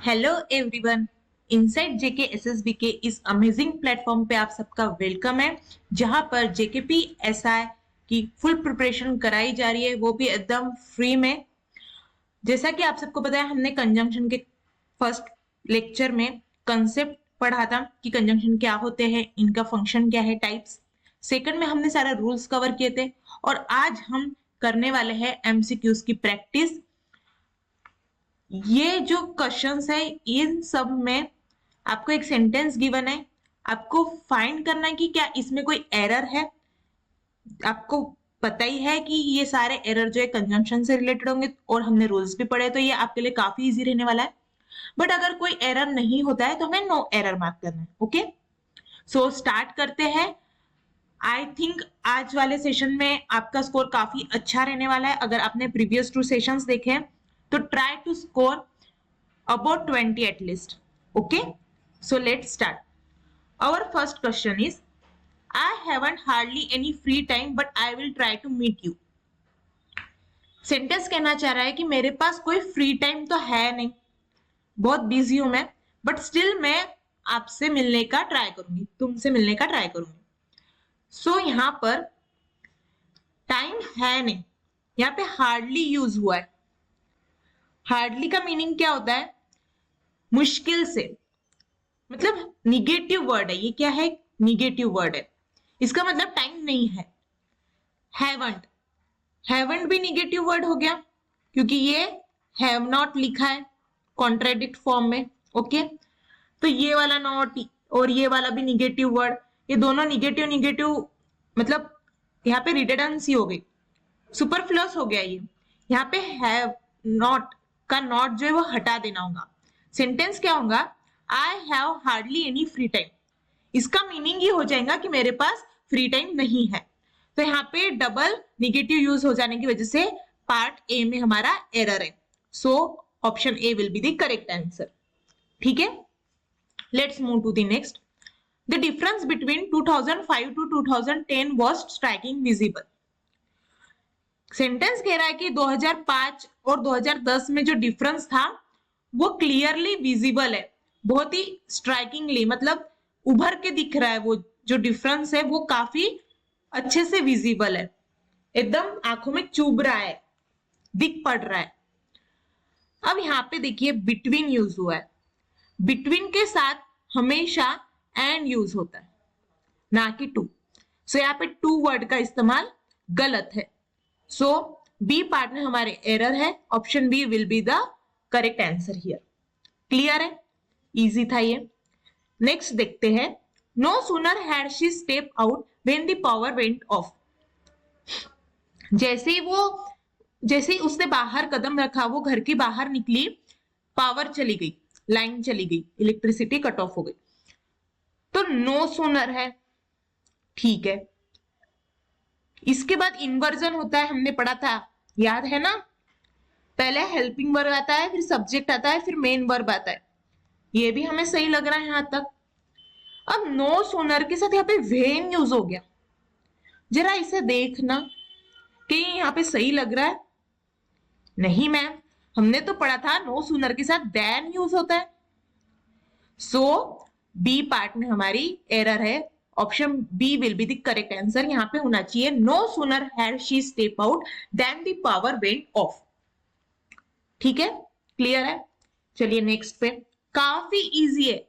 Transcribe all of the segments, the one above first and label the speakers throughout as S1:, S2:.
S1: Hello everyone. Inside जेके SSB के इस amazing platform पे आप सबका वेलकम है, जहां पर जेकेपी एसआई की फुल प्रिपरेशन कराई जा रही है, वो भी एकदम फ्री में। जैसा कि आप सबको पता है, हमने कंजंक्शन के फर्स्ट लेक्चर में कंसेप्ट पढ़ा था कि कंजंक्शन क्या होते हैं, इनका फंक्शन क्या है, टाइप्स। सेकंड में हमने सारा रूल्स कवर किए थे और आज हम करने वाले हैं एमसीक्यूज की प्रैक्टिस। ये जो क्वेश्चंस है, इन सब में आपको एक सेंटेंस गिवन है, आपको फाइंड करना है कि क्या इसमें कोई एरर है। आपको पता ही है कि ये सारे एरर जो है कंजंक्शन से रिलेटेड होंगे और हमने रूल्स भी पढ़े, तो ये आपके लिए काफी इजी रहने वाला है। बट अगर कोई एरर नहीं होता है तो हमें नो एरर मार्क करना है। ओके, सो स्टार्ट करते हैं। आई थिंक आज वाले सेशन में आपका स्कोर काफी अच्छा रहने वाला है। अगर आपने प्रीवियस 2 सेशंस देखे हैं तो try to score about 20 at least. Okay, so let's start. Our first question is, I haven't hardly any free time but I will try to meet you. Sentence कहना चाह रहा है कि मेरे पास कोई फ्री टाइम तो है नहीं, बहुत बिजी हूं मैं, बट स्टिल मैं आपसे मिलने का ट्राई करूंगी, तुमसे मिलने का ट्राई करूंगी। सो यहां पर टाइम है नहीं, यहाँ पे हार्डली यूज हुआ है। हार्डली का मीनिंग क्या होता है? मुश्किल से, मतलब निगेटिव वर्ड है। ये क्या है? निगेटिव वर्ड है। इसका मतलब टाइम नहीं है। हैवंट, हैवंट भी निगेटिव वर्ड हो गया क्योंकि ये हैव नॉट लिखा है कॉन्ट्रेडिक्ट फॉर्म में। ओके, तो ये वाला नॉट और ये वाला भी निगेटिव वर्ड, ये दोनों निगेटिव निगेटिव, मतलब यहाँ पे रिडंडेंसी हो गई, सुपरफ्लुअस हो गया ये। यहाँ पे हैव नॉट का नॉट जो है वो हटा देना होगा। सेंटेंस क्या होगा? I have hardly any free time. इसका मीनिंग ये हो जाएगा कि मेरे पास फ्री टाइम नहीं है। तो यहाँ पे डबल निगेटिव यूज हो जाने की वजह से पार्ट ए में हमारा एरर है। So option A will be the correct answer. ठीक है, let's move to the next. The difference between 2005 to 2010 was striking visible. Sentence कह रहा है कि 2005 और 2010 में जो डिफरेंस था वो क्लियरली विजिबल है, बहुत ही स्ट्राइकिंगली, मतलब उभर के दिख रहा है। वो जो डिफरेंस है वो काफी अच्छे से विजिबल है, एकदम आंखों में चुभ रहा है, दिख पड़ रहा है। अब यहाँ पे देखिए बिटवीन यूज हुआ है। बिटवीन के साथ हमेशा एंड यूज होता है, ना कि टू। सो यहाँ पे टू वर्ड का इस्तेमाल गलत है। सो बी पार्ट में हमारे एरर है। Option B will be the correct answer here. Clear है? इजी था ये। नेक्स्ट देखते हैं। No sooner had she step out when the power went off. जैसे ही उसने बाहर कदम रखा, वो घर के बाहर निकली, पावर चली गई, लाइन चली गई, इलेक्ट्रिसिटी कट ऑफ हो गई। तो नो सूनर है, ठीक है। इसके बाद इन्वर्जन होता है, हमने पढ़ा था, याद है ना? पहले हेल्पिंग वर्ब आता है, फिर सब्जेक्ट आता है, फिर मेन वर्ब आता है। ये भी हमें सही लग रहा है यहां तक। अब नो सूनर के साथ यहाँ पे वेन यूज हो गया। जरा इसे देखना कि यहाँ पे सही लग रहा है। नहीं मैम, हमने तो पढ़ा था नो सूनर के साथ देन यूज होता है। सो बी पार्ट में हमारी एरर है। Option B will be the correct answer. यहाँ पे होना चाहिए no sooner had she step out than the power went off. ठीक है, क्लियर है? चलिए नेक्स्ट पे। काफी इजी है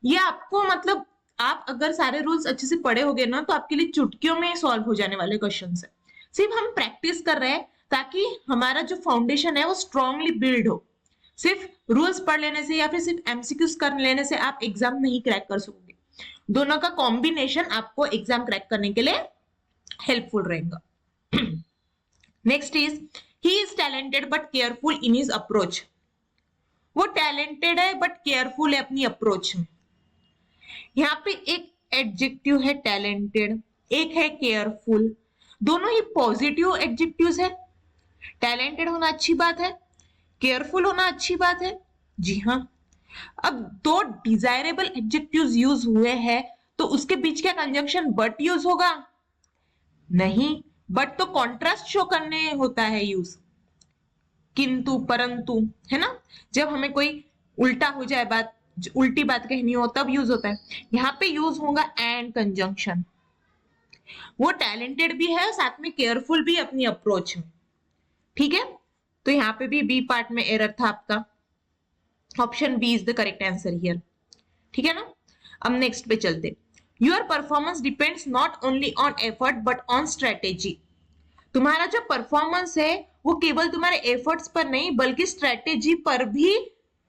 S1: ये, आपको मतलब आप अगर सारे रूल्स अच्छे से पढ़े होगे ना तो आपके लिए चुटकियों में सॉल्व हो जाने वाले क्वेश्चन है। सिर्फ हम प्रैक्टिस कर रहे हैं ताकि हमारा जो फाउंडेशन है वो स्ट्रांगली बिल्ड हो। सिर्फ रूल्स पढ़ लेने से या फिर सिर्फ एमसीक्यूज कर लेने से आप एग्जाम नहीं क्रैक कर सकोगे। दोनों का कॉम्बिनेशन आपको एग्जाम क्रैक करने के लिए हेल्पफुल रहेगा। Next is, he is talented but careful in his approach. वो टैलेंटेड है बट केयरफुल है अपनी अप्रोच में। यहाँ पे एक एडजेक्टिव है टैलेंटेड, एक है केयरफुल, दोनों ही पॉजिटिव एडजेक्टिव्स है। टैलेंटेड होना अच्छी बात है, केयरफुल होना अच्छी बात है। जी हाँ। अब दो डिजायरेबल एडजेक्टिव्स यूज हुए हैं तो उसके बीच क्या कंजंक्शन बट यूज होगा? नहीं, बट तो कॉन्ट्रास्ट शो करने होता है यूज, किंतु परंतु, है ना? जब हमें कोई उल्टा हो जाए बात, उल्टी बात कहनी हो तब यूज होता है। यहाँ पे यूज होगा एंड कंजंक्शन। वो टैलेंटेड भी है, साथ में केयरफुल भी अपनी अप्रोच में। ठीक है, तो यहाँ पे भी बी पार्ट में एरर था आपका। Option B is the correct answer here. ठीक है ना। अब नेक्स्ट पे चलते। Your performance depends not only on effort but on strategy. तुम्हारा जो परफॉर्मेंस है वो केवल तुम्हारे एफर्ट्स पर नहीं बल्कि स्ट्रेटेजी पर भी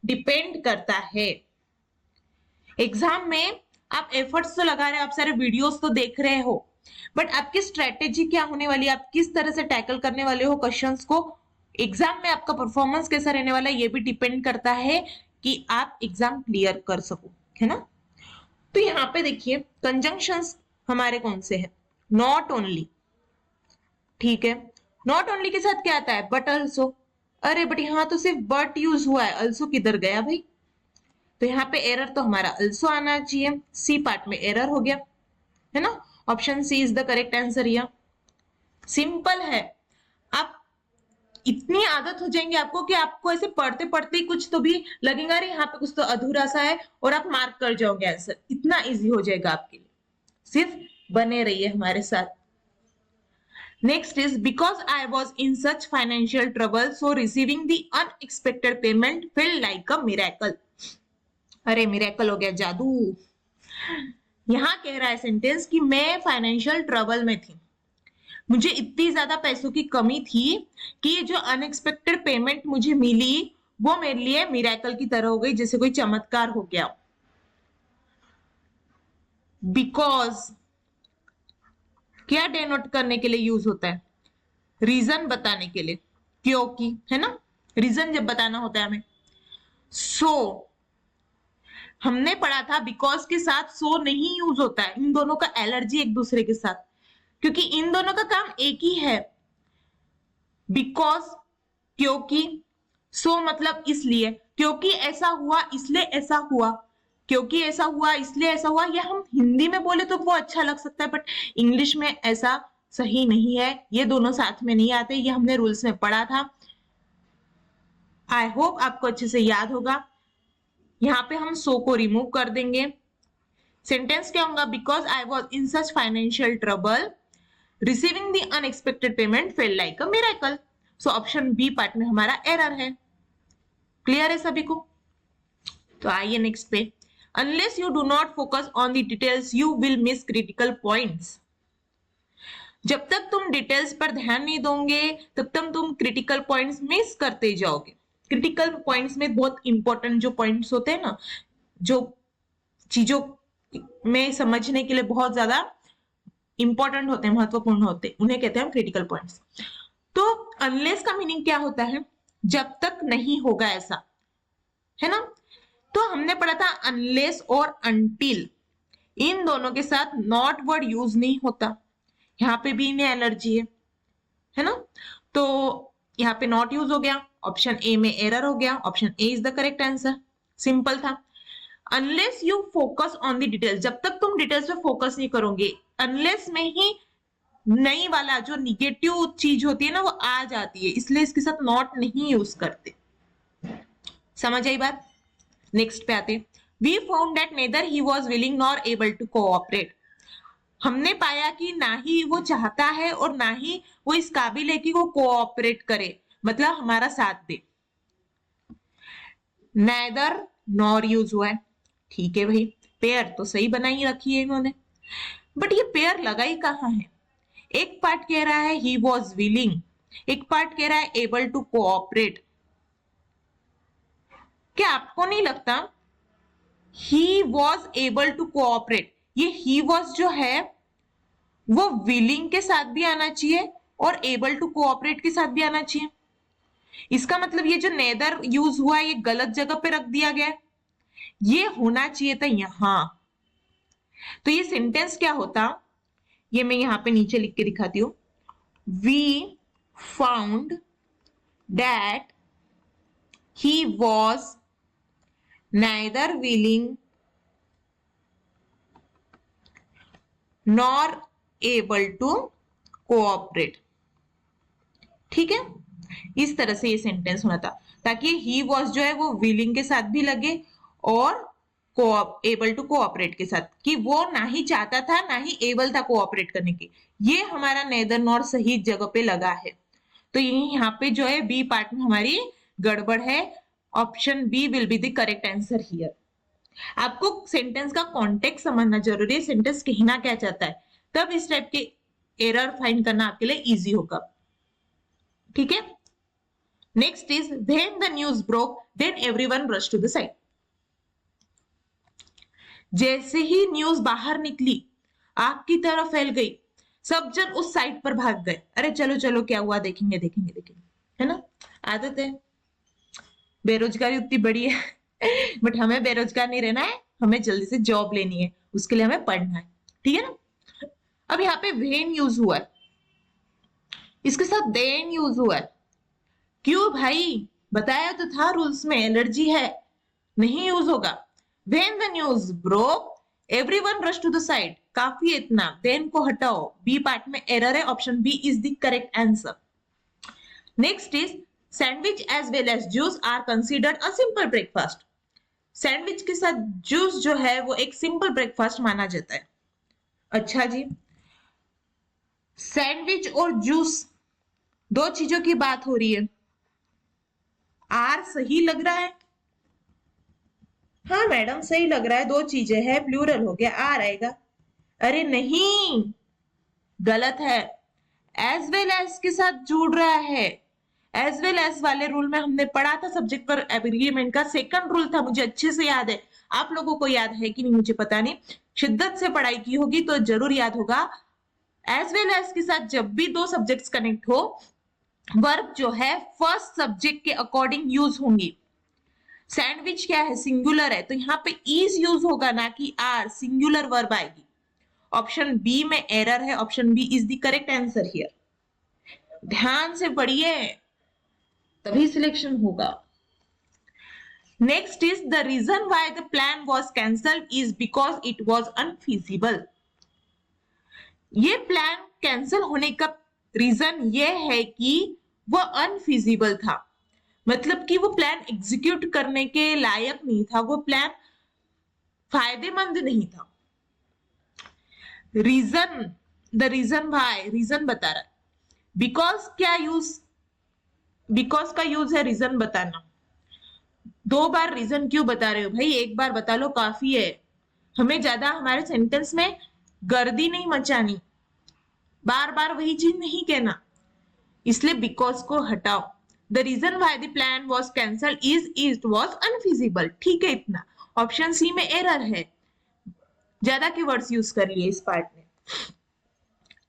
S1: डिपेंड करता है। एग्जाम में आप एफर्ट्स तो लगा रहे हो, आप सारे वीडियोस तो देख रहे हो, बट आपकी स्ट्रेटेजी क्या होने वाली है, आप किस तरह से टैकल करने वाले हो क्वेश्चंस को, एग्जाम में आपका परफॉर्मेंस कैसा रहने वाला है, ये भी डिपेंड करता है कि आप एग्जाम क्लियर कर सको, है ना। तो यहाँ पे देखिए कंजंक्शंस हमारे कौन से हैं, नॉट ओनली। ठीक है, नॉट ओनली के साथ क्या आता है, बट ऑल्सो। अरे बट यहाँ तो सिर्फ बट यूज हुआ है, ऑल्सो किधर गया भाई। तो यहाँ पे एरर तो हमारा ऑल्सो आना चाहिए, सी पार्ट में एरर हो गया, है ना। Option C is the correct answer. या सिंपल है, आप इतनी आदत हो जाएंगे आपको कि आपको ऐसे पढ़ते पढ़ते ही कुछ तो भी लगेगा, अरे यहाँ पे कुछ तो अधूरा सा है, और आप मार्क कर जाओगे आंसर। इतना इजी हो जाएगा आपके लिए, सिर्फ बने रहिए हमारे साथ। Next is because I was in such financial trouble so receiving the unexpected payment feel like a miracle. अरे मिरेकल हो गया, जादू। यहाँ कह रहा है सेंटेंस कि मैं फाइनेंशियल ट्रबल में थी, मुझे इतनी ज्यादा पैसों की कमी थी कि जो अनएक्सपेक्टेड पेमेंट मुझे मिली वो मेरे लिए मिरेकल की तरह हो गई, जैसे कोई चमत्कार हो गया। बिकॉज क्या डेनोट करने के लिए यूज होता है, रीजन बताने के लिए, क्योंकि, है ना, रीजन जब बताना होता है हमें। सो हमने पढ़ा था बिकॉज के साथ सो नहीं यूज होता है, इन दोनों का एलर्जी एक दूसरे के साथ, क्योंकि इन दोनों का काम एक ही है। बिकॉज क्योंकि, सो मतलब इसलिए, क्योंकि ऐसा हुआ इसलिए ऐसा हुआ, क्योंकि ऐसा हुआ इसलिए ऐसा हुआ। ये हम हिंदी में बोले तो वो अच्छा लग सकता है, बट इंग्लिश में ऐसा सही नहीं है, ये दोनों साथ में नहीं आते, ये हमने रूल्स में पढ़ा था। आई होप आपको अच्छे से याद होगा। यहाँ पे हम सो को रिमूव कर देंगे। सेंटेंस क्या होगा, because I was in such financial trouble receiving the unexpected payment fell like a miracle. So option B part में हमारा एरर है। क्लियर है सभी को। तो आइए नेक्स्ट पे। Unless you do not focus on the details you will miss critical points. जब तक तुम डिटेल्स पर ध्यान नहीं दोगे तब तक तुम क्रिटिकल पॉइंट्स मिस करते जाओगे। क्रिटिकल पॉइंट्स में बहुत इंपॉर्टेंट जो पॉइंट्स होते हैं ना, जो चीजों में समझने के लिए बहुत ज्यादा इंपॉर्टेंट होते हैं, महत्वपूर्ण होते हैं, उन्हें कहते हैं क्रिटिकल पॉइंट्स। तो अनलेस का मीनिंग क्या होता है, जब तक नहीं होगा ऐसा, है ना। तो हमने पढ़ा था अनलेस और अनटिल, इन दोनों के साथ नॉट वर्ड यूज नहीं होता। यहाँ पे भी इन्हें एलर्जी है ना, तो यहाँ पे नॉट यूज हो गया, ऑप्शन ए में एरर हो गया, option A is the correct answer. Simple था। Unless you focus on the details, जब तक तुम डिटेल्स पे फोकस नहीं करोगे, अनलेस में ही नई वाला जो निगेटिव चीज होती है ना वो आ जाती है, इसलिए इसके साथ नॉट नहीं यूज करते। समझ आई बात। नेक्स्ट पे आते। We found that neither he was willing nor able to cooperate. हमने पाया कि ना ही वो चाहता है और ना ही वो इस काबिल है कि वो कोऑपरेट करे, मतलब हमारा साथ दे। नेदर नॉर यूज हुआ है, ठीक है भाई, पेयर तो सही बनाई रखी है इन्होंने, बट ये पेयर लगा ही कहाँ है। एक पार्ट कह रहा है ही वॉज विलिंग, एक पार्ट कह रहा है एबल टू कोऑपरेट। क्या आपको नहीं लगता he was able to cooperate, ये ही वॉज जो है वो विलिंग के साथ भी आना चाहिए और एबल टू कोऑपरेट के साथ भी आना चाहिए। इसका मतलब ये जो नेदर यूज हुआ है ये गलत जगह पे रख दिया गया है, ये होना चाहिए था यहां। तो ये सेंटेंस क्या होता, ये मैं यहां पे नीचे लिख के दिखाती हूं। We found that he was neither willing nor able to cooperate। ठीक है, इस तरह से ये सेंटेंस होना था। ताकि ही वॉज जो है वो विलिंग के साथ भी लगे और एबल टू कोऑपरेट के साथ, कि वो ना ही चाहता था ना ही एबल था कोऑपरेट करने की। ये हमारा नेदर नॉर सही जगह पे लगा है। तो यहाँ पे जो है बी पार्ट में हमारी गड़बड़ है। Option B will be the correct answer here. आपको सेंटेंस का कॉन्टेक्स्ट समझना जरूरी है, सेंटेंस कहना क्या चाहता है, तब इस टाइप के एरर फाइंड करना आपके लिए इजी होगा। ठीक है, next is when the news broke then everyone rush to the side. जैसे ही न्यूज बाहर निकली, आग की तरह फैल गई, सब जन उस साइट पर भाग गए। अरे चलो चलो क्या हुआ, देखेंगे देखेंगे देखेंगे, है ना, आदत है। बेरोजगारी उतनी बड़ी है बट हमें बेरोजगार नहीं रहना है, हमें जल्दी से जॉब लेनी है, उसके लिए हमें पढ़ना है। ठीक है ना। अब यहाँ पे वेन यूज हुआ है, इसके साथ देन यूज हुआ है। क्यों भाई, बताया तो था रूल्स में, एलर्जी है, नहीं यूज होगा। When the news broke, everyone rushed to the side. काफी इतना, then को हटाओ, बी पार्ट में एरर है, option B is the correct answer. Next is sandwich as well as juice are considered a simple breakfast. Sandwich के साथ juice जो है वो एक सिंपल ब्रेकफास्ट माना जाता है। अच्छा जी, सैंडविच और जूस दो चीजों की बात हो रही है, आर सही लग रहा है। हाँ मैडम सही लग रहा है, दो चीजें है, प्लूरल हो गया, आ रहेगा। अरे नहीं, गलत है, एज वेल एज के साथ जुड़ रहा है। एज वेल एज वाले रूल में हमने पढ़ा था सब्जेक्ट पर एग्रीमेंट का, सेकंड रूल था, मुझे अच्छे से याद है। आप लोगों को याद है कि नहीं मुझे पता नहीं, शिद्दत से पढ़ाई की होगी तो जरूर याद होगा। एज वेल एज के साथ जब भी दो सब्जेक्ट्स कनेक्ट हो, वर्ब जो है फर्स्ट सब्जेक्ट के अकॉर्डिंग यूज होंगी। सैंडविच क्या है, सिंगुलर है, तो यहाँ पे इज यूज होगा ना कि आर, सिंगुलर वर्ब आएगी। ऑप्शन बी में एरर है, option B is the correct answer here. ध्यान से पढ़िए तभी सिलेक्शन होगा। Next is the reason why the plan was cancelled is because it was unfeasible. ये प्लान कैंसिल होने का रीजन ये है कि वो अनफीजिबल था, मतलब कि वो प्लान एग्जीक्यूट करने के लायक नहीं था, वो प्लान फायदेमंद नहीं था। Reason, the reason why, reason बता रहा है। बिकॉज क्या यूज, बिकॉज का यूज है रीजन बताना। दो बार रीजन क्यों बता रहे हो भाई, एक बार बता लो काफी है। हमें ज्यादा हमारे सेंटेंस में गर्दी नहीं मचानी, बार बार वही चीज नहीं कहना, इसलिए बिकॉज को हटाओ। The reason why the plan was cancelled is it was unfeasible. ठीक है इतना। ऑप्शन सी में एरर है, ज्यादा के वर्ड्स यूज कर लिए इस पार्ट में।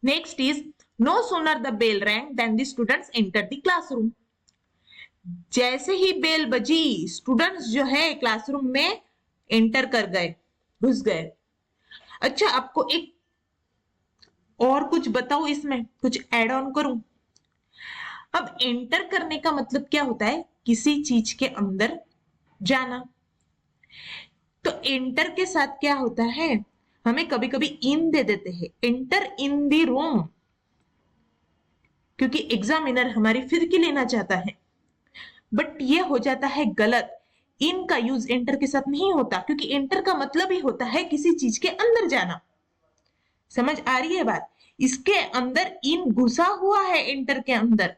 S1: Next is no sooner the bell rang then the students enter the classroom. जैसे ही बेल बजी, स्टूडेंट्स जो है क्लासरूम में एंटर कर गए, घुस गए। अच्छा आपको एक और कुछ बताओ, इसमें कुछ एड ऑन करूं। अब एंटर करने का मतलब क्या होता है, किसी चीज के अंदर जाना। तो एंटर के साथ क्या होता है, हमें कभी कभी इन दे देते हैं, एंटर इन द रूम, क्योंकि एग्जामिनर हमारी फिरकी लेना चाहता है। बट ये हो जाता है गलत, इन का यूज एंटर के साथ नहीं होता, क्योंकि एंटर का मतलब ही होता है किसी चीज के अंदर जाना। समझ आ रही है बात, इसके अंदर इन घुसा हुआ है, एंटर के अंदर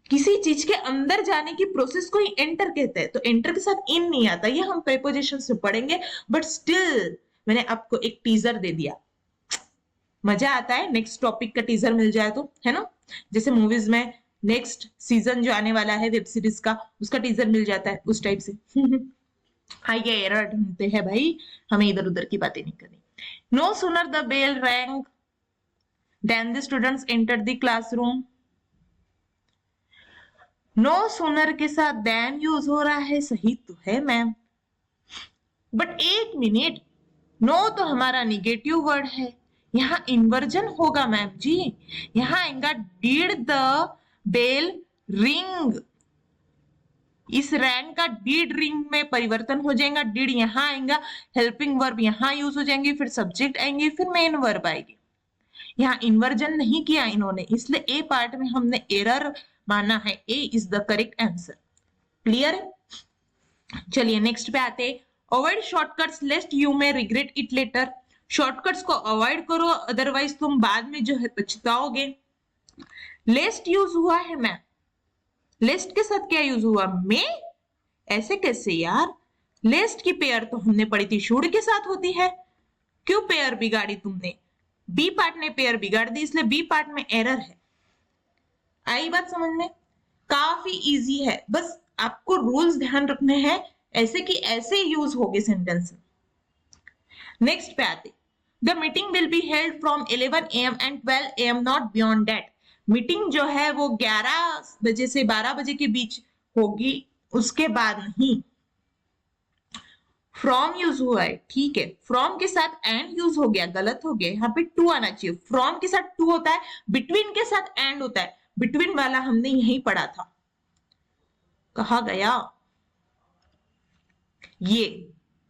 S1: किसी चीज के अंदर जाने की प्रोसेस को ही एंटर कहते हैं। तो एंटर के साथ इन नहीं आता, ये हम प्रीपोजिशन से पढ़ेंगे, बट स्टिल मैंने आपको एक टीजर दे दिया। मजा आता है नेक्स्ट टॉपिक का टीजर मिल जाए तो, है ना। जैसे मूवीज में नेक्स्ट सीजन जो आने वाला है वेब सीरीज का, उसका टीजर मिल जाता है, उस टाइप से आइए एरर ढूंढते हैं भाई, हमें इधर उधर की बातें नहीं करनी। No sooner the bell rang then the students enter the classroom. No sooner के साथ देन यूज हो रहा है, सही तो है मैम, बट एक मिनट, नो तो हमारा निगेटिव वर्ड है, यहाँ इन्वर्जन होगा मैम जी। यहाँ आएगा डिड द बेल रिंग, इस रैंग का डिड रिंग में परिवर्तन हो जाएगा, डिड यहाँ आएगा, हेल्पिंग वर्ब यहाँ यूज हो जाएंगे, फिर सब्जेक्ट आएंगे, फिर मेन वर्ब आएगी। यहाँ इन्वर्जन नहीं किया इन्होंने, इसलिए ए पार्ट में हमने एरर माना है A is the correct answer. Clear है? चलिए नेक्स्ट पे आते हैं। Avoid shortcuts lest you may regret it later. Shortcuts को अवॉइड करो, अदरवाइज तुम बाद में जो है पछताओगे। लेस्ट यूज हुआ है मैम, लेस्ट के साथ क्या यूज हुआ? मे? ऐसे कैसे यार? लेस्ट की पेयर तो हमने पढ़ी थी शुड के साथ होती है, क्यों पेयर बिगाड़ी तुमने? बी पार्ट ने पेयर बिगाड़ दी, इसलिए बी पार्ट में एरर है। आई बात समझ में? काफी इजी है, बस आपको रूल्स ध्यान रखने हैं, ऐसे कि ऐसे यूज होगे सेंटेंस। नेक्स्ट पे आते, the meeting will be held from 11 AM and 12 AM not beyond that. Meeting जो है वो 11 बजे से 12 बजे के बीच होगी, उसके बाद नहीं। फ्रॉम यूज हुआ है, ठीक है, फ्रॉम के साथ एंड यूज हो गया, गलत हो गया, यहाँ पे टू आना चाहिए। फ्रॉम के साथ टू होता है, बिटवीन के साथ एंड होता है, बिटवीन वाला हमने यही पढ़ा था, कहा गया ये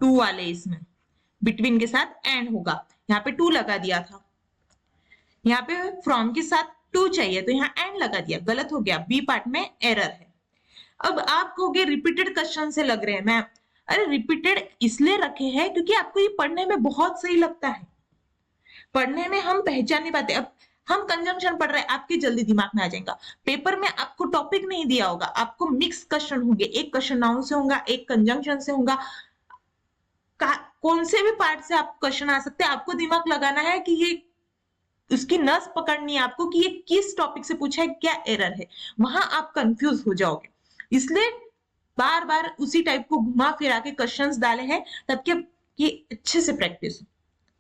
S1: टू वाले, इसमें बिटवीन के साथ एंड होगा, यहाँ पे टू लगा दिया था। यहाँ पे फ्रॉम के साथ टू चाहिए तो यहाँ एंड लगा दिया, गलत हो गया, बी पार्ट में एरर है। अब आप कहोगे रिपीटेड क्वेश्चन से लग रहे हैं मैम। अरे रिपीटेड इसलिए रखे हैं क्योंकि आपको ये पढ़ने में बहुत सही लगता है, पढ़ने में हम पहचान नहीं पाते। अब हम कंजंक्शन पढ़ रहे हैं, आपके जल्दी दिमाग में आ जाएगा। पेपर में आपको टॉपिक नहीं दिया होगा, आपको मिक्स क्वेश्चन होंगे, एक क्वेश्चन नाउन से होगा, एक कंजंक्शन से होगा, कौन से भी पार्ट से आप क्वेश्चन आ सकते हैं। आपको दिमाग लगाना है कि ये उसकी नस पकड़नी है आपको कि ये किस टॉपिक से पूछा है, क्या एरर है, वहां आप कंफ्यूज हो जाओगे। इसलिए बार बार उसी टाइप को घुमा फिरा के क्वेश्चंस डाले हैं ताकि ये अच्छे से प्रैक्टिस हो।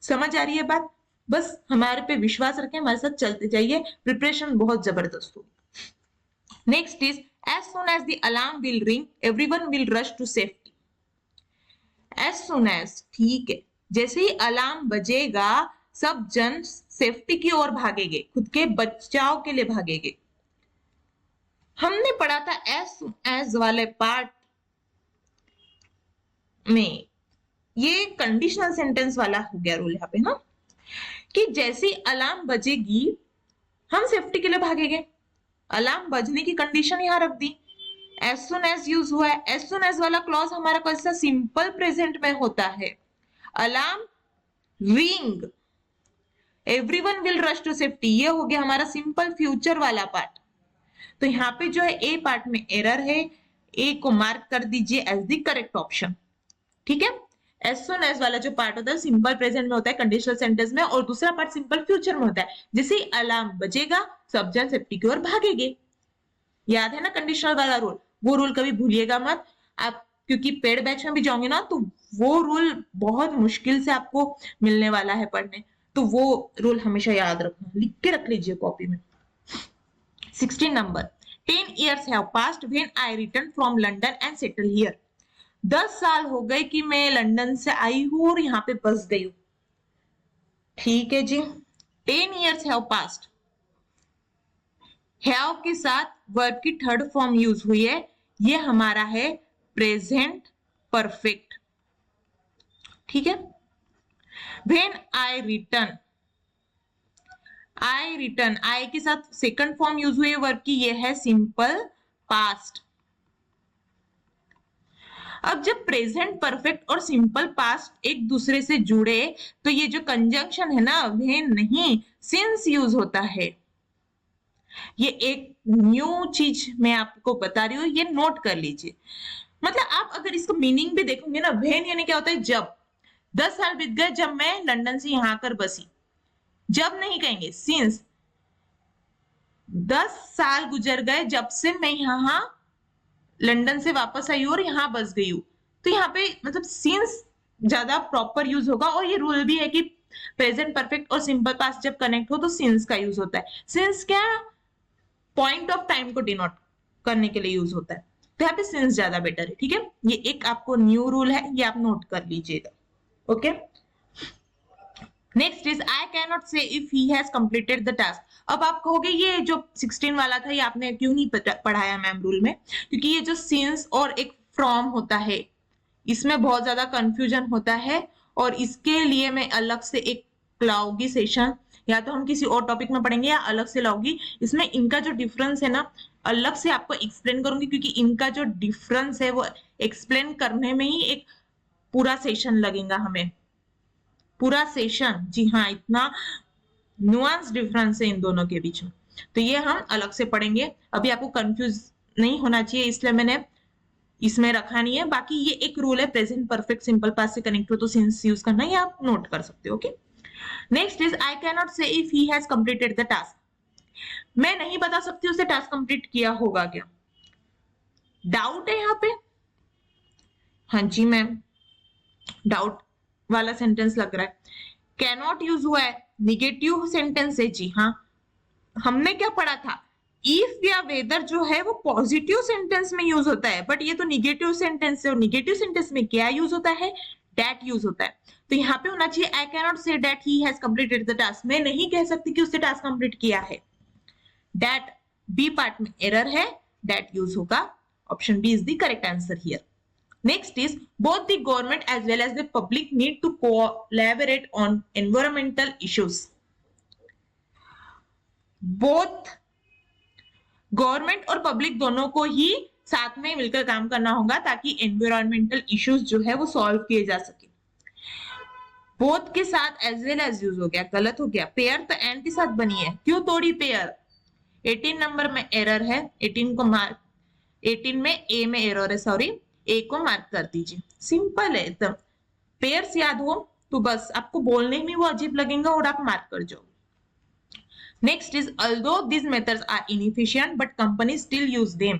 S1: समझ आ रही है बात? बस हमारे पे विश्वास रखें, हमारे साथ चलते जाइए, प्रिपरेशन बहुत जबरदस्त होगी। Next is as soon as the alarm will ring everyone will rush to safety. As soon as, ठीक है, जैसे ही अलार्म बजेगा सब जन सेफ्टी की ओर भागेंगे, खुद के बचाव के लिए भागेंगे। हमने पढ़ा था एज वाले पार्ट में, ये कंडीशनल सेंटेंस वाला हो गया रूल यहाँ पे ना, कि जैसी अलार्म बजेगी हम सेफ्टी के लिए भागेंगे। अलार्म बजने की कंडीशन यहां रख दी, एज सुन एज यूज हुआ है। एज सुन एज वाला क्लॉज हमारा कौन सा? सिंपल प्रेजेंट में होता है। Alarm ring everyone will rush to safety, ये हो गया हमारा सिंपल फ्यूचर वाला पार्ट। तो यहाँ पे जो है ए पार्ट में एरर है, ए को मार्क कर दीजिए एज द करेक्ट ऑप्शन। ठीक है, एज सुन एज वाला जो पार्ट होता है सिंपल प्रेजेंट में होता है कंडीशनल सेंटेंस में, और दूसरा पार्ट सिंपल फ्यूचर में होता है। जैसे अलार्म बजेगा सब जन सेफ्टी की ओर भागेंगे। याद है ना कंडीशनल वाला रूल? वो रूल कभी भूलिएगा मत आप, क्योंकि पेड बैच में भी जाओगे ना तो वो रूल बहुत मुश्किल से आपको मिलने वाला है पढ़ने, तो वो रूल हमेशा याद रखना, लिख के रख लीजिए कॉपी में। 16 number, 10 years have passed when I returned from London and settled here. 10 साल हो गए कि मैं लंदन से आई हूं और यहाँ पे बस गई हूं। ठीक है जी, 10 years have passed, हैव के साथ वर्ब की थर्ड फॉर्म यूज हुई है, ये हमारा है प्रेजेंट परफेक्ट। ठीक है, when I return, I return, I के साथ सेकंड फॉर्म यूज हुई है वर्ब की, ये है सिंपल पास्ट। अब जब प्रेजेंट परफेक्ट और सिंपल पास्ट एक दूसरे से जुड़े तो ये जो कंजंक्शन है ना, व्हेन नहीं सिंस यूज होता है। ये एक न्यू चीज मैं आपको बता रही हूँ, ये नोट कर लीजिए। मतलब आप अगर इसको मीनिंग भी देखोगे ना, व्हेन यानी क्या होता है? जब। 10 साल बीत गए जब मैं लंदन से यहां आकर बसी, जब नहीं कहेंगे, सिंस। 10 साल गुजर गए जब से मैं यहाँ लंदन से वापस आई और यहाँ बस गई हूँ, तो यहाँ पे मतलब सिंस ज्यादा प्रॉपर यूज होगा। और ये रूल भी है कि प्रेजेंट परफेक्ट और सिंपल पास्ट जब कनेक्ट हो तो सिंस का यूज होता है। सिंस क्या? पॉइंट ऑफ टाइम को डिनोट करने के लिए यूज होता है, तो यहाँ पे सिंस ज्यादा बेटर है। ठीक है, ये एक आपको न्यू रूल है, ये आप नोट कर लीजिएगा। Okay, next is I can not say if he has completed the task. अब आप कहोगे ये जो 16 वाला था ये आपने क्यों नहीं पढ़ाया मैम रूल में? क्योंकि ये जो सिंस और एक फ्रॉम होता है इसमें बहुत ज्यादा कंफ्यूजन होता है, और इसके लिए मैं अलग से एक लाऊंगी सेशन, या तो हम किसी और टॉपिक में पढ़ेंगे या अलग से लाऊंगी। इसमें इनका जो डिफरेंस है ना, अलग से आपको एक्सप्लेन करूंगी, क्योंकि इनका जो डिफरेंस है वो एक्सप्लेन करने में ही एक पूरा सेशन लगेगा हमें, पूरा सेशन। जी हाँ, इतना नुआंस डिफरेंस है इन दोनों के बीच में, तो ये हम अलग से पढ़ेंगे। अभी आपको कंफ्यूज नहीं होना चाहिए, इसलिए मैंने इसमें रखा नहीं है। बाकी ये एक रूल है, प्रेजेंट परफेक्ट सिंपल पास्ट से कनेक्ट हो तो सिंस यूज करना, ये आप नोट कर सकते हो। Okay, next is I can not say if he has completed the task. मैं नहीं बता सकती उसे टास्क कंप्लीट किया होगा क्या। डाउट है यहाँ पे। हाँ जी मैम, डाउट वाला सेंटेंस लग रहा है। कैन नॉट यूज हुआ है, निगेटिव सेंटेंस है। जी हाँ, हमने क्या पढ़ा था, इफ या वेदर जो है वो पॉजिटिव सेंटेंस में यूज होता है, बट ये तो निगेटिव सेंटेंस है, और निगेटिव सेंटेंस में क्या यूज होता है, दैट यूज होता है। तो यहाँ पे होना चाहिए आई can not say that he has completed the task. मैं नहीं कह सकती कि उसने टास्क कंप्लीट किया है। दैट बी पार्ट में एरर है, दैट यूज होगा। Option B is the correct answer here. Next is both the government as well as the public need to collaborate on environmental issues. Both government और public दोनों को ही साथ में मिलकर काम करना होगा ताकि एनवायरमेंटल इश्यूज जो है वो सॉल्व किए जा सके। बोथ के साथ एज वेल एज यूज हो गया, गलत हो गया। पेयर तो एंड के साथ बनी है, क्यों तोड़ी पेयर। 18 नंबर में एरर है, 18 को मार्क, 18 में ए में एरर है, सॉरी, ए को मार्क कर दीजिए। सिंपल है एकदम। पेयर्स याद हो तो बस आपको बोलने में वो अजीब लगेगा और आप मार्क कर जाओ। Next is although this methods are inefficient but company still use them.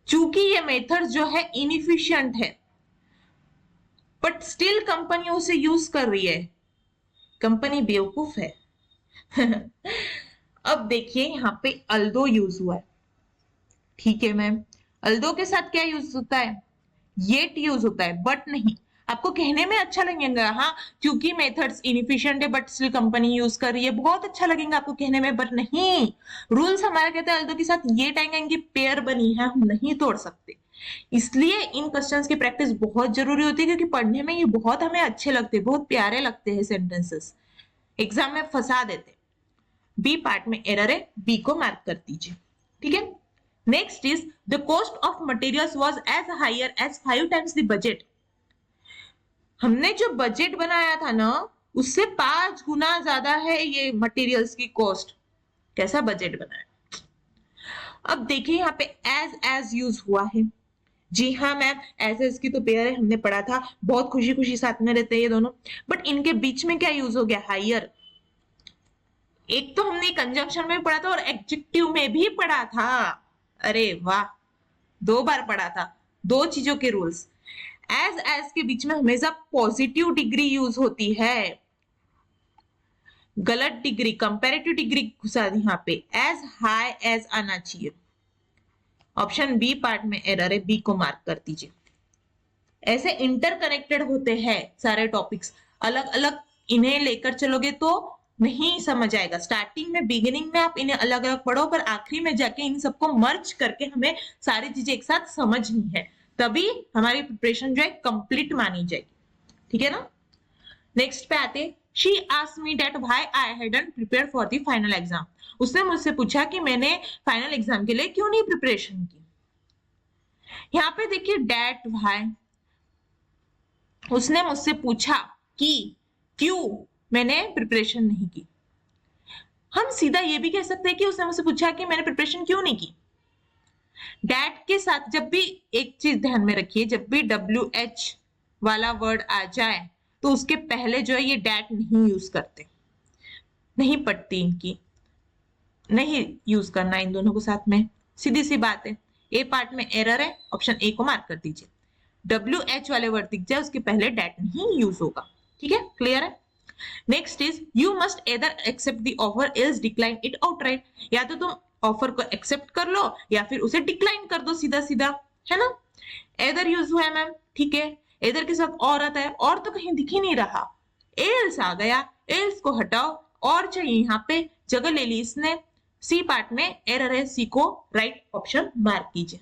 S1: चूंकि ये मेथड जो है इनएफिशिएंट है बट स्टिल कंपनी उसे यूज कर रही है, कंपनी बेवकूफ है। अब देखिए यहाँ पे अल्दो यूज हुआ है, ठीक है मैम। अल्दो के साथ क्या यूज होता है, येट यूज होता है, बट नहीं। आपको कहने में अच्छा लगेगा, हाँ क्योंकि मेथड्स इनएफिशिएंट है बट स्टिल कंपनी यूज कर रही है, बहुत अच्छा लगेगा आपको कहने में, बट नहीं। रूल्स हमारा कहता है अल्दो के साथ ये टाइम की पेयर बनी है, हम नहीं तोड़ सकते। इसलिए इन क्वेश्चंस की प्रैक्टिस बहुत जरूरी होती है, क्योंकि पढ़ने में ये बहुत हमें अच्छे लगते हैं, बहुत प्यारे लगते हैं सेंटेंसेस, एग्जाम में फंसा देते। बी पार्ट में एरर है, बी को मार्क कर दीजिए, ठीक है। Next is the cost of materials was as higher as 5 times the budget. हमने जो बजट बनाया था ना उससे 5 गुना ज्यादा है ये मटेरियल्स की कॉस्ट। कैसा बजट बनाया। अब देखिए यहाँ पे एज यूज हुआ है। जी हाँ मैम, एज की तो पेयर है, हमने पढ़ा था, बहुत खुशी खुशी साथ में रहते हैं ये दोनों, बट इनके बीच में क्या यूज हो गया, हायर। एक तो हमने कंजंक्शन में पढ़ा था और एडजेक्टिव में भी पढ़ा था। अरे वाह, 2 बार पढ़ा था, 2 चीजों के रूल्स। एज के बीच में हमेशा पॉजिटिव डिग्री यूज होती है, गलत डिग्री, कंपैरेटिव डिग्री घुसा दी यहाँ पे। एज हाई एज आना चाहिए। ऑप्शन बी पार्ट में एरर है, बी को मार्क कर दीजिए। ऐसे इंटरकनेक्टेड होते हैं सारे टॉपिक्स, अलग अलग इन्हें लेकर चलोगे तो नहीं समझ आएगा। स्टार्टिंग में, बिगिनिंग में आप इन्हें अलग अलग पढ़ो, पर आखिरी में जाके इन सबको मर्ज करके हमें सारी चीजें एक साथ समझनी है, तभी हमारी प्रिपरेशन जो है कंप्लीट मानी जाएगी, ठीक है ना। नेक्स्ट पे आते, she asked me that why I hadn't prepared for the final exam. उसने मुझसे पूछा कि मैंने फाइनल एग्जाम के लिए क्यों नहीं प्रिपरेशन की। यहाँ पे देखिए दैट व्हाई, उसने मुझसे पूछा कि क्यों मैंने प्रिपरेशन नहीं की। हम सीधा ये भी कह सकते हैं कि उसने मुझसे पूछा कि मैंने प्रिपरेशन क्यों नहीं की। डैट के साथ जब भी एक चीज ध्यान में रखिए, जब भी WH वाला वर्ड आ जाए तो उसके पहले जो है ये डैट नहीं यूज करते, नहीं पड़ती इनकी, नहीं यूज करना इन दोनों को साथ में, सीधी सी बात है। ए पार्ट में एरर है, ऑप्शन ए को मार्क कर दीजिए। WH वाले वर्ड दिख जाए उसके पहले डैट नहीं यूज होगा, ठीक है, क्लियर है। Next is you must either accept the offer else decline it outright. या तो तुम ऑफर को एक्सेप्ट कर लो या फिर उसे डिक्लाइन कर दो, सीधा सीधा, है ना। एदर यूज हुआ है मैम, ठीक है। एदर के साथ और आता है, और तो कहीं दिख ही नहीं रहा, एल्स आ गया, एल्स को हटाओ, और चाहिए यहाँ पे, जगह ले ली इसने। सी पार्ट में एरर है, सी को राइट ऑप्शन मार्क कीजिए,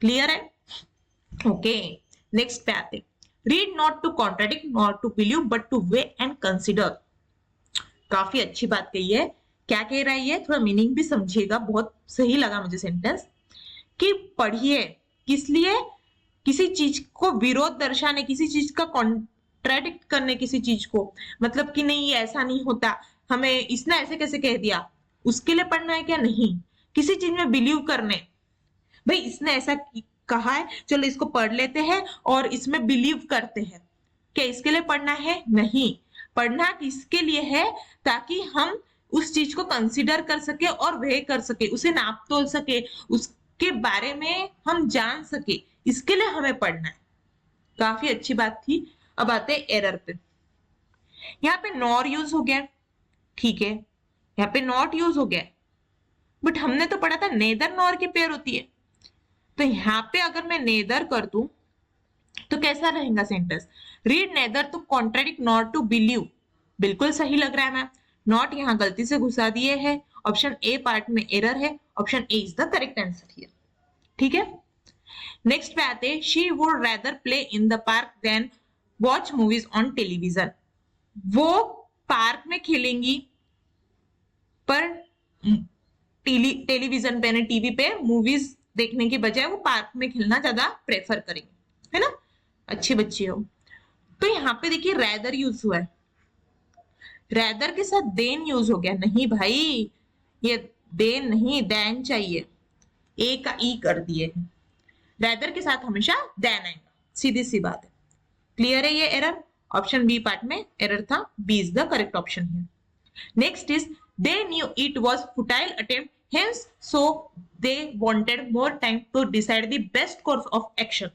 S1: क्लियर है। ओके, नेक्स्ट पे आते, read not to contradict not to believe but to weigh and consider. काफी अच्छी बात कही है क्या कह रहा है ये, थोड़ा मीनिंग भी समझिएगा, बहुत सही लगा मुझे सेंटेंस। कि पढ़िए किस लिए, किसी चीज को विरोध दर्शाने, किसी चीज का कॉन्ट्राडिक्ट करने किसी चीज को, मतलब कि नहीं ये ऐसा नहीं होता, हमें इसने ऐसे कैसे कह दिया, उसके लिए पढ़ना है क्या, नहीं। किसी चीज में बिलीव करने, भाई इसने ऐसा कहा है, चलो इसको पढ़ लेते हैं और इसमें बिलीव करते हैं, क्या इसके लिए पढ़ना है, नहीं। पढ़ना किसके लिए है, ताकि हम उस चीज को कंसीडर कर सके और वह कर सके, उसे नाप तोल सके, उसके बारे में हम जान सके, इसके लिए हमें पढ़ना है। काफी अच्छी बात थी। अब आते हैं एरर पे। यहाँ पे नॉर यूज हो गया, ठीक है, यहाँ पे नॉट यूज हो गया, बट हमने तो पढ़ा था नेदर नॉर की पेयर होती है। तो यहाँ पे अगर मैं नेदर कर दूं तो कैसा रहेगा sentence, read neither to contradict nor to believe, बिल्कुल सही लग रहा है मैम। नॉट यहाँ गलती से घुसा दिए है, ऑप्शन ए पार्ट में एरर है, option A is the correct answer here, ठीक है। नेक्स्ट पे आते हैं, she would rather play in the park than watch movies on television, वो पार्क में खेलेंगी पर टेलीविजन पे, टीवी पे मूवीज देखने के बजाय वो पार्क में खेलना ज्यादा प्रेफर करेंगे, है ना, अच्छे बच्चे हो। तो यहाँ पे देखिए रैदर यूज हुआ है, रैदर के साथ देन यूज हो गया, नहीं भाई ये देन नहीं, दैन चाहिए, ए का ई कर दिए है, रैदर के साथ हमेशा देन आएगा, सीधी सी बात है। क्लियर है ये एरर, ऑप्शन बी पार्ट में एरर था, B is the correct option है। Next is they knew it was futile attempt, hence so they wanted more time to decide the best course of action।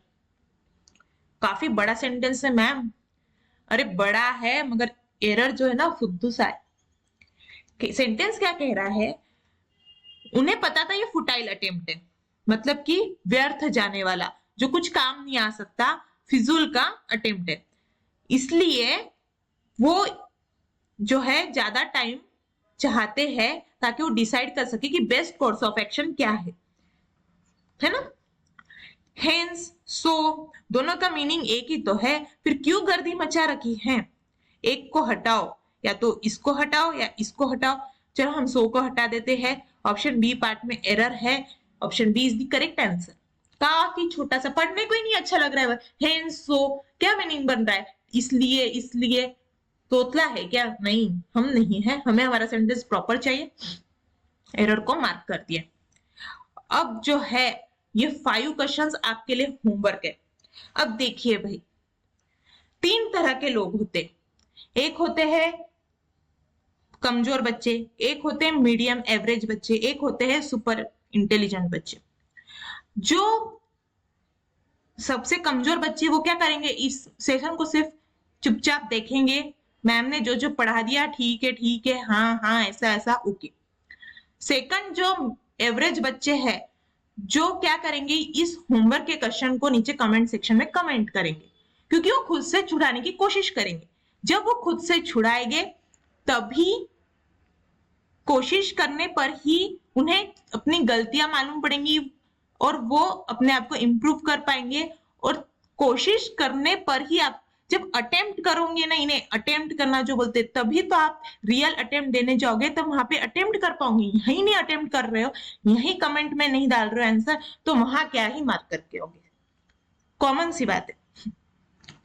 S1: काफी बड़ा sentence है ma'am, अरे बड़ा है मगर एरर जो है ना फुद्दू सा है। सेंटेंस क्या कह रहा है, उन्हें पता था ये फुटाइल अटेम्प्ट है, मतलब कि व्यर्थ जाने वाला, जो कुछ काम नहीं आ सकता, फिजूल का अटेम्प्ट है, इसलिए वो जो है ज्यादा टाइम चाहते हैं ताकि वो डिसाइड कर सके कि बेस्ट कोर्स ऑफ एक्शन क्या है ना। हेंस सो दोनों का मीनिंग एक ही तो है, फिर क्यों गर्दी मचा रखी है, एक को हटाओ, या तो इसको हटाओ या इसको हटाओ, चलो हम सो को हटा देते हैं, ऑप्शन बी पार्ट में एरर है, option B is the correct answer. काफी छोटा सा, पढ़ने को ही नहीं अच्छा लग रहा है, हेंस सो क्या मीनिंग बन रहा है, इसलिए इसलिए, तोतला है क्या, नहीं हम नहीं है, हमें हमारा सेंटेंस प्रॉपर चाहिए, एरर को मार्क कर दिया। अब जो है ये 5 क्वेश्चंस आपके लिए होमवर्क है। अब देखिए भाई, 3 तरह के लोग होते, एक होते हैं कमजोर बच्चे, एक होते हैं मीडियम एवरेज बच्चे, एक होते हैं सुपर इंटेलिजेंट बच्चे। जो सबसे कमजोर बच्चे वो क्या करेंगे, इस सेशन को सिर्फ चुपचाप देखेंगे, मैम ने जो जो पढ़ा दिया ठीक है, हाँ हाँ ऐसा ऐसा ओके। सेकंड जो एवरेज बच्चे हैं, जो क्या करेंगे, इस होमवर्क के क्वेश्चन को नीचे कमेंट सेक्शन में कमेंट करेंगे, क्योंकि वो खुद से छुड़ाने की कोशिश करेंगे। जब वो खुद से छुड़ाएंगे तभी, कोशिश करने पर ही उन्हें अपनी गलतियां मालूम पड़ेंगी और वो अपने आप को इम्प्रूव कर पाएंगे, और कोशिश करने पर ही आप जब अटेम्प्ट करोगे ना, इन्हें अटेम्प्ट करना जो बोलते, तभी तो आप रियल अटेम्प्ट देने जाओगे, तब वहां पे अटेम्प्ट कर पाओगे। यही नहीं अटेम्प्ट कर रहे हो, यही कमेंट में नहीं डाल रहे हो आंसर, तो वहां क्या ही मार्क करके आओगे, कॉमन सी बात है।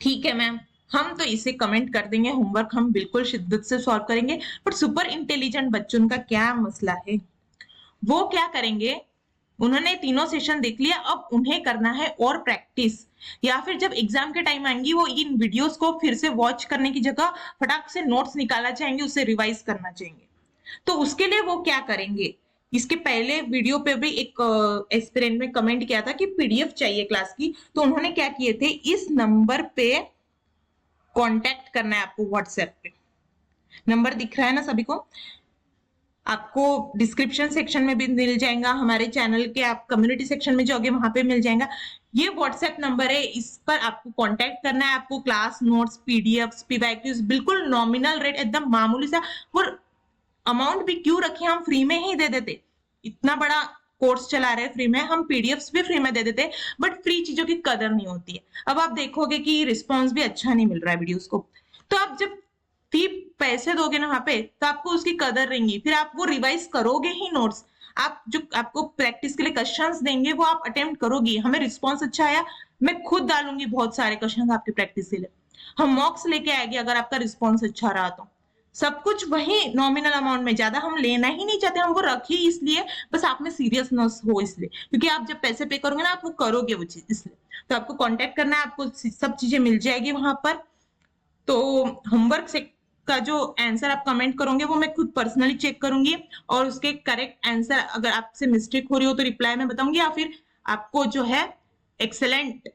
S1: ठीक है मैम, हम तो इसे कमेंट कर देंगे, होमवर्क हम बिल्कुल शिद्दत से सॉल्व करेंगे, पर सुपर इंटेलिजेंट बच्चों का क्या मसला है, वो क्या करेंगे, उन्होंने तीनों सेशन देख लिया, अब उन्हें करना है और प्रैक्टिस, या फिर जब एग्जाम के टाइम आएंगी वो इन वीडियोस को फिर से वॉच करने की जगह फटाक से नोट्स निकालना चाहेंगे, उसे रिवाइज करना चाहेंगे। तो उसके लिए वो क्या करेंगे, इसके पहले वीडियो पे भी एक एस्पिरेंट में कमेंट किया था कि पीडीएफ चाहिए क्लास की, तो उन्होंने क्या किए थे, इस नंबर पे कांटेक्ट करना है आपको, व्हाट्सएप पे नंबर दिख रहा है ना सभी को, आपको डिस्क्रिप्शन सेक्शन में भी मिल जाएगा, हमारे चैनल के आप कम्युनिटी सेक्शन में जाओगे वहां पे मिल जाएगा, ये व्हाट्सएप नंबर है, इस पर आपको कांटेक्ट करना है, आपको क्लास नोट्स, पीडीएफ्स, पीवाईक्यूज बिल्कुल नॉमिनल रेट, एकदम मामूली सा, और अमाउंट भी क्यों रखे, हम फ्री में ही दे देते, इतना बड़ा कोर्स चला रहे हैं फ्री में, हम पीडीएफ्स भी फ्री में दे देते, बट फ्री चीजों की कदर नहीं होती है। अब आप देखोगे कि रिस्पॉन्स भी अच्छा नहीं मिल रहा है वीडियोस को, तो आप जब फ्री पैसे दोगे ना वहां पे तो आपको उसकी कदर रहेंगी, फिर आप वो रिवाइज करोगे ही नोट्स। आप जो आपको प्रैक्टिस के लिए क्वेश्चंस देंगे वो आप अटेम्प्ट करोगी। हमें रिस्पॉन्स अच्छा आया, मैं खुद डालूंगी बहुत सारे क्वेश्चन आपकी प्रैक्टिस के लिए। हम मॉक्स लेके आएंगे अगर आपका रिस्पॉन्स अच्छा रहा तो। सब कुछ वही नॉमिनल अमाउंट में, ज्यादा हम लेना ही नहीं चाहते, हम वो रखे ही इसलिए बस आप में सीरियसनेस हो इसलिए, क्योंकि आप जब पैसे पे करोगे ना आप वो करोगे वो चीज इसलिए। तो आपको कांटेक्ट करना है, आपको सब चीजें मिल जाएगी वहां पर। तो होमवर्क से का जो आंसर आप कमेंट करोगे वो मैं खुद पर्सनली चेक करूंगी, और उसके करेक्ट आंसर अगर आपसे मिस्टेक हो रही हो तो रिप्लाई में बताऊंगी, या फिर आपको जो है एक्सेलेंट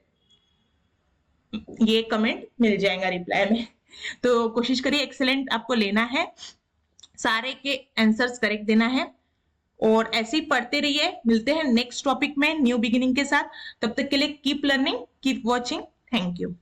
S1: ये कमेंट मिल जाएगा रिप्लाई में। तो कोशिश करिए एक्सेलेंट आपको लेना है, सारे के आंसर्स करेक्ट देना है, और ऐसे ही पढ़ते रहिए। मिलते हैं नेक्स्ट टॉपिक में न्यू बिगिनिंग के साथ, तब तक के लिए keep learning, keep watching. Thank you.